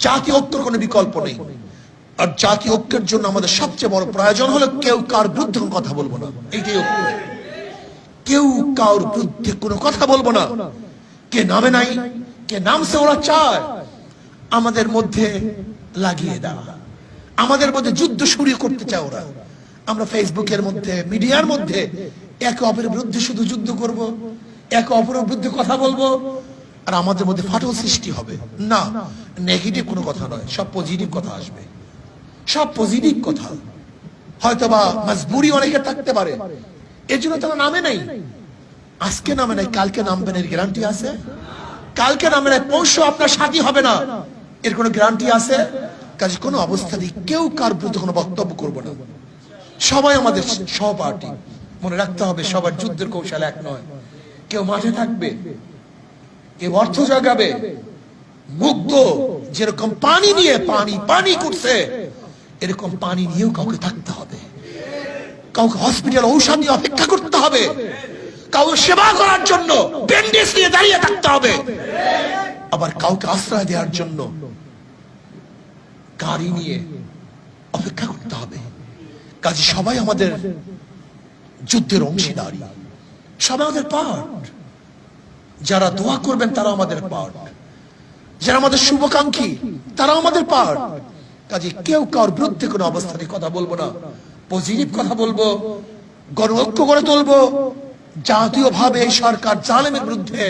জাতীয় ঐক্যের কোনো বিকল্প নেই। আর জাতীয় ঐক্যের জন্য আমাদের সবচেয়ে বড় প্রয়োজন হলো কেউ কার বিরুদ্ধে কথা বলবো না। এইটাই ঐক্য। কেউ কার বিরুদ্ধে কোনো কথা বলবো না। কে নামে নাই, কে নামছে, ওরা চায় আমাদের মধ্যে লাগিয়ে দেওয়া, আমাদের মধ্যে যুদ্ধ শুরু করতে চায় ওরা। আমরা ফেসবুকের মধ্যে, মিডিয়ার মধ্যে একে অপরের বিরুদ্ধে শুধু যুদ্ধ করব, একে অপরের বিরুদ্ধে কথা বলবো, আর আমাদের মধ্যে ফাটল সৃষ্টি হবে। না, নেগেটিভ কোনো কথা নয়, সব পজিটিভ কথা আসবে, সব পজিটিভ কথা। হয়তোবা মজবুরি অনেকে থাকতে পারে, এর জন্য তারা নামে নাই। আজকে নামে নাই, কালকে নামবেন এর গ্যারান্টি আছে? কালকে নামে নাই, পরশু আপনার সাথী হবে না, এর কোনো গ্যারান্টি আছে? কাজে কোনো অবস্থাতেই কেউ কার বিরুদ্ধে কোনো বক্তব্য করবো না। সবাই আমাদের সহপাঠী। মনে রাখতে হবে, সবার যুদ্ধের কৌশল এক নয়। কেউ মাঠে থাকবে, কেউ অর্থ জাগাবে, মুগ্ধ যেরকম পানি নিয়ে পানি করছে, এরকম পানি নিয়েও কাউকে থাকতে হবে। কাউকে হসপিটাল ঔষধ নিয়ে অপেক্ষা করতে হবে, কাউকে সেবা করার জন্য ব্যান্ডেজ নিয়ে দাঁড়িয়ে থাকতে হবে, আবার কাউকে আশ্রয় দেওয়ার জন্য গাড়ি নিয়ে অপেক্ষা করতে হবে। কাজে সবাই আমাদের যুদ্ধের অংশীদারি, সবাই আমাদের পার্ট। যারা দোয়া করবেন তারা আমাদের পার্ট, যারা আমাদের শুভাকাঙ্ক্ষী তারা আমাদের পার্ট। কাজে কেউ কার বিরুদ্ধে কোনো অবস্থানে কথা বলবো না, পজিটিভ কথা বলবো, গণ ঐক্য গড়ে তুলবো, জাতীয় ভাবে এই সরকার জালেমের বিরুদ্ধে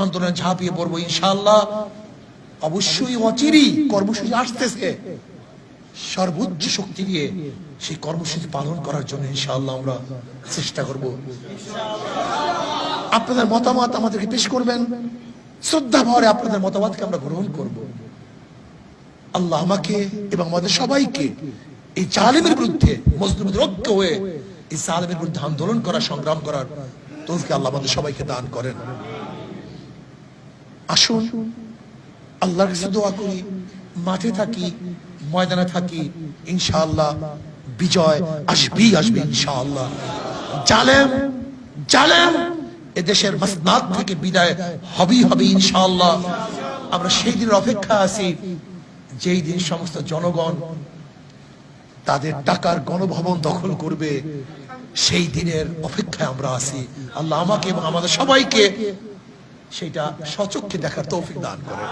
আন্দোলনে ঝাঁপিয়ে পড়বো ইনশাআল্লাহ। অবশ্যই অচিরেই কর্মসূচি আসতেছে, সর্বোচ্চ শক্তি দিয়ে সেই কর্মসূচি পালন করার জন্য ইনশাআল্লাহ আমরা চেষ্টা করব। আপনাদের মতামত আমাদেরকে পেশ করবেন, শ্রদ্ধা ভরে আপনাদের মতামতকে আমরা গ্রহণ করব। আল্লাহ আমাকে এবং আমাদের সবাইকে এই জালেমের বিরুদ্ধে মজলুমদের ঐক্য হয়ে এই জালেমের বিরুদ্ধে আন্দোলন করা, সংগ্রাম করার তৌফিক আল্লাহ আমাদের সবাইকে দান করেন। আসুন আল্লাহর কাছে দোয়া করি, মাঠে থাকি, ময়দানে থাকি, ইনশাআল্লাহ বিজয় আসবে ইনশাআল্লাহ। জালেম এদেশের মাসনাদ থেকে বিদায় হবে ইনশাআল্লাহ। আমরা সেই দিনের অপেক্ষা আছি, যেই দিন সমস্ত জনগণ তাদের টাকার গণভবন দখল করবে, সেই দিনের অপেক্ষায় আমরা আছি। আল্লাহ আমাকে এবং আমাদের সবাইকে সেটা স্বচক্ষে দেখার তৌফিক দান করেন।